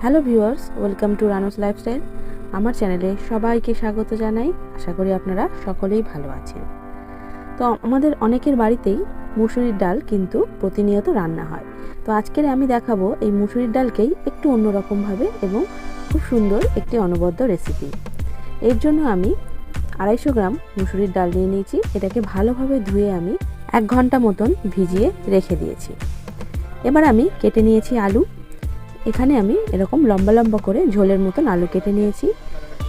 Hello viewers, welcome to Ranu's lifestyle. আমার চ্যানেলে সবাইকে স্বাগত জানাই। আশা করি আপনারা সকলেই ভালো আছেন। তো আমাদের অনেকের বাড়িতেই মুসুরির ডাল কিন্তু প্রতিনিয়ত রান্না হয়। তো আজকের আমি দেখাবো এই মুসুরির ডালকেই একটু অন্যরকমভাবে এবং খুব সুন্দর একটি অনবদ্য রেসিপি। এর জন্য আমি 250 গ্রাম মুসুরির ডাল নিয়ে নিয়েছি। এটাকে ভালোভাবে ধুয়ে আমি 1 ঘন্টা মতন ভিজিয়ে রেখে দিয়েছি। এবার আমি কেটে নিয়েছি আলু। এখানে আমি এরকম লম্বা লম্বা করে ঝোলের মতন আলু কেটে নিয়েছি,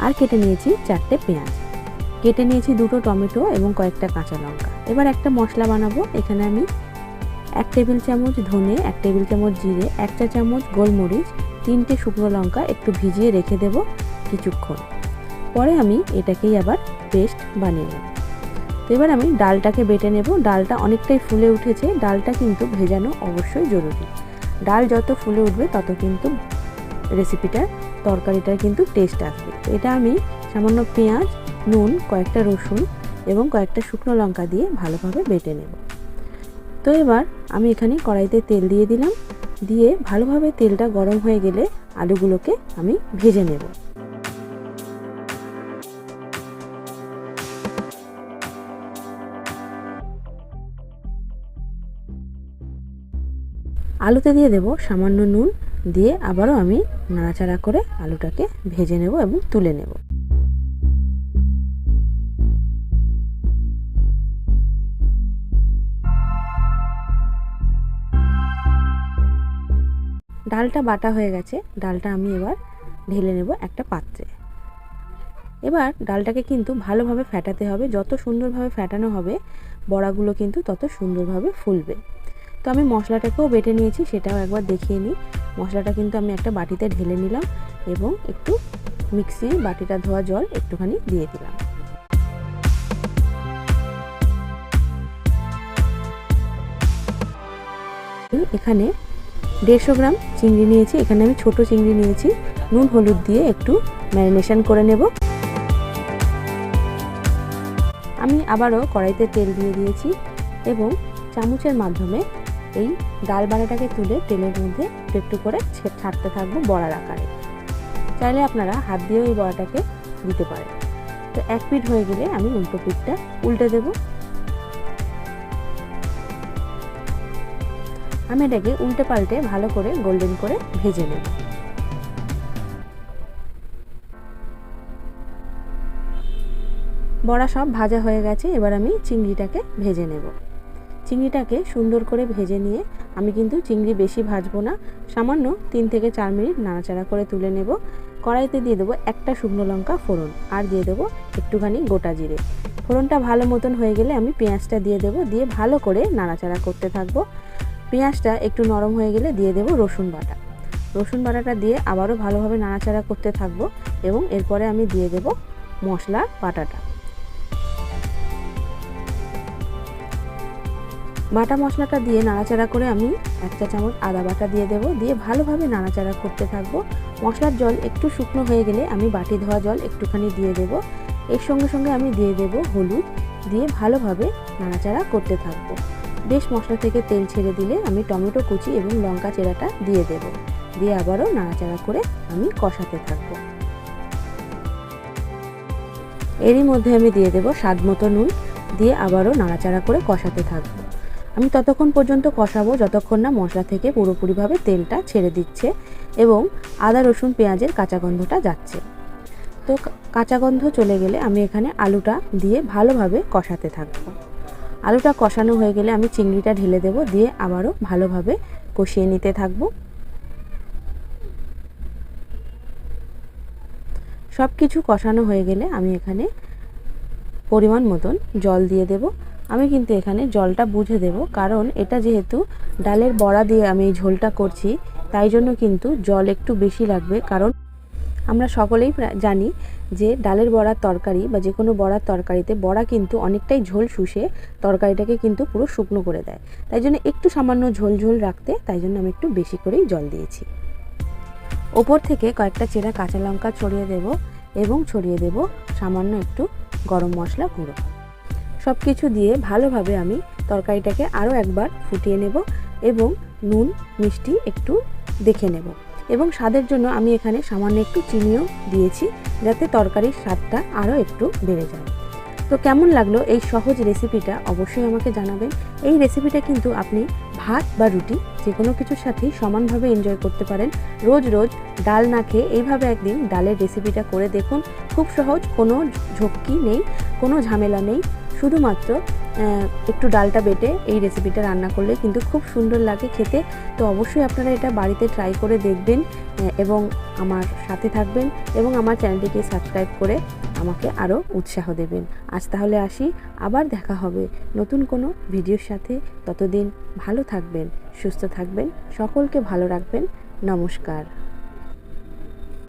আর কেটে নিয়েছি 4টে পেঁয়াজ, কেটে নিয়েছি 2টো টমেটো এবং কয়েকটা কাঁচা লঙ্কা। এবার একটা মশলা বানাবো। এখানে আমি 1 টেবিল চামচ ধনে, 1 টেবিল চামচ জিরে, 1 চা চামচ গোলমরিচ, 3টে শুকনো লঙ্কা একটু ভিজিয়ে রেখে দেব কিছুক্ষণ। পরে আমি এটাকেই আবার পেস্ট বানিয়ে নেব। তো এবার আমি ডালটাকে বেটে নেব। ডালটা অনেকটাই ফুলে উঠেছে। ডালটা কিন্তু ভেজানো অবশ্যই জরুরি। ডাল যত ফুলে উঠবে তত কিন্তু রেসিপিটার তরকারিটার কিন্তু টেস্ট আসবে। তো এটা আমি সামান্য পেঁয়াজ, নুন, কয়েকটা রসুন এবং কয়েকটা শুকনো লঙ্কা দিয়ে ভালোভাবে বেটে নেব। তো এবার আমি এখানে কড়াইতে তেল দিয়ে দিলাম। দিয়ে ভালোভাবে তেলটা গরম হয়ে গেলে আলুগুলোকে আমি ভেজে নেব। আলুতে দিয়ে দেব সামান্য নুন, দিয়ে আবারও আমি নাড়াচাড়া করে আলুটাকে ভেজে নেব এবং তুলে নেব। ডালটা বাটা হয়ে গেছে। ডালটা আমি এবার ঢেলে নেব একটা পাত্রে। এবার ডালটাকে কিন্তু ভালোভাবে ফেটাতে হবে। যত সুন্দরভাবে ফেটানো হবে বড়াগুলো কিন্তু তত সুন্দরভাবে ফুলবে। তো আমি মশলাটাকেও বেটে নিয়েছি, সেটাও একবার দেখিয়ে নিই। মশলাটা কিন্তু আমি একটা বাটিতে ঢেলে নিলাম এবং একটু মিক্সি বাটিটা ধোয়া জল একটুখানি দিয়ে দিলাম। এখানে 150 গ্রাম চিংড়ি নিয়েছি। এখানে আমি ছোট চিংড়ি নিয়েছি। নুন হলুদ দিয়ে একটু ম্যারিনেশন করে নেব। আমি আবারও কড়াইতে তেল দিয়ে দিয়েছি এবং চামচের মাধ্যমে এই ডাল বাড়াটাকে তুলে তেলের মধ্যে একটু করে ছাড়তে থাকবো বড়ার আকারে। চাইলে আপনারা হাত দিয়েও এই বড়াটাকে দিতে পারেন। তো এক পিঠ হয়ে গেলে আমি উল্টো পিঠটা উল্টে দেব। আমি এটাকে উল্টে পাল্টে ভালো করে গোল্ডেন করে ভেজে নেব। বড়া সব ভাজা হয়ে গেছে। এবার আমি চিংড়িটাকে ভেজে নেব। চিংড়িটাকে সুন্দর করে ভেজে নিয়ে আমি কিন্তু চিংড়ি বেশি ভাজবো না, সামান্য 3 থেকে 4 মিনিট নাড়াচাড়া করে তুলে নেব। কড়াইতে দিয়ে দেবো একটা শুকনো লঙ্কা ফোড়ন, আর দিয়ে দেবো একটুখানি গোটা জিরে। ফোড়নটা ভালো মতন হয়ে গেলে আমি পেঁয়াজটা দিয়ে দেবো। দিয়ে ভালো করে নাড়াচাড়া করতে থাকবো। পেঁয়াজটা একটু নরম হয়ে গেলে দিয়ে দেবো রসুন বাটা। রসুন বাটাটা দিয়ে আবারও ভালোভাবে নাড়াচাড়া করতে থাকবো এবং এরপরে আমি দিয়ে দেবো মশলা বাটাটা। বাটা মশলাটা দিয়ে নাড়াচাড়া করে আমি 1 চা চামচ আদা বাটা দিয়ে দেব। দিয়ে ভালোভাবে নাড়াচাড়া করতে থাকবো। মশলার জল একটু শুকনো হয়ে গেলে আমি বাটি ধোয়া জল একটুখানি দিয়ে দেব। এর সঙ্গে সঙ্গে আমি দিয়ে দেব হলুদ, দিয়ে ভালোভাবে নাড়াচাড়া করতে থাকবো। বেশ মশলা থেকে তেল ছেড়ে দিলে আমি টমেটো কুচি এবং লঙ্কা চেরাটা দিয়ে দেব। দিয়ে আবারও নাড়াচাড়া করে আমি কষাতে থাকবো। এরই মধ্যে আমি দিয়ে দেব স্বাদ মতো নুন, দিয়ে আবারও নাড়াচাড়া করে কষাতে থাকবো। আমি ততক্ষণ পর্যন্ত কষাবো যতক্ষণ না মশলা থেকে পুরোপুরিভাবে তেলটা ছেড়ে দিচ্ছে এবং আদা রসুন পেঁয়াজের কাঁচা গন্ধটা যাচ্ছে। তো কাঁচা গন্ধ চলে গেলে আমি এখানে আলুটা দিয়ে ভালোভাবে কষাতে থাকবো। আলুটা কষানো হয়ে গেলে আমি চিংড়িটা ঢেলে দেব। দিয়ে আবারও ভালোভাবে কষিয়ে নিতে থাকবো। সব কিছু কষানো হয়ে গেলে আমি এখানে পরিমাণ মতন জল দিয়ে দেব। আমি কিন্তু এখানে জলটা বুঝে দেব, কারণ এটা যেহেতু ডালের বড়া দিয়ে আমি এই ঝোলটা করছি, তাই জন্য কিন্তু জল একটু বেশি লাগবে। কারণ আমরা সকলেই জানি যে ডালের বড়ার তরকারি বা যে কোনো বড়ার তরকারিতে বড়া কিন্তু অনেকটাই ঝোল শুষে তরকারিটাকে কিন্তু পুরো শুকনো করে দেয়। তাই জন্য একটু সামান্য ঝোল ঝোল রাখতে তাই জন্য আমি একটু বেশি করেই জল দিয়েছি। ওপর থেকে কয়েকটা চেরা কাঁচা লঙ্কা ছড়িয়ে দেব এবং ছড়িয়ে দেব সামান্য একটু গরম মশলা গুঁড়ো। সব কিছু দিয়ে ভালোভাবে আমি তরকারিটাকে আরও একবার ফুটিয়ে নেব এবং নুন মিষ্টি একটু দেখে নেব। এবং স্বাদের জন্য আমি এখানে সামান্য একটু চিনিও দিয়েছি, যাতে তরকারির স্বাদটা আরও একটু বেড়ে যায়। তো কেমন লাগলো এই সহজ রেসিপিটা অবশ্যই আমাকে জানাবেন। এই রেসিপিটা কিন্তু আপনি ভাত বা রুটি যে কোনো কিছুর সাথেই সমানভাবে এনজয় করতে পারেন। রোজ রোজ ডাল না খেয়ে এইভাবে একদিন ডালের রেসিপিটা করে দেখুন। খুব সহজ, কোনো ঝক্কি নেই, কোনো ঝামেলা নেই, শুধুমাত্র একটু ডালটা বেটে এই রেসিপিটা রান্না করলে কিন্তু খুব সুন্দর লাগে খেতে। তো অবশ্যই আপনারা এটা বাড়িতে ট্রাই করে দেখবেন এবং আমার সাথে থাকবেন এবং আমার চ্যানেলটিকে সাবস্ক্রাইব করে আমাকে আরও উৎসাহ দেবেন। আজ তাহলে আসি, আবার দেখা হবে নতুন কোনো ভিডিওর সাথে। ততদিন ভালো থাকবেন, সুস্থ থাকবেন, সকলকে ভালো রাখবেন। নমস্কার।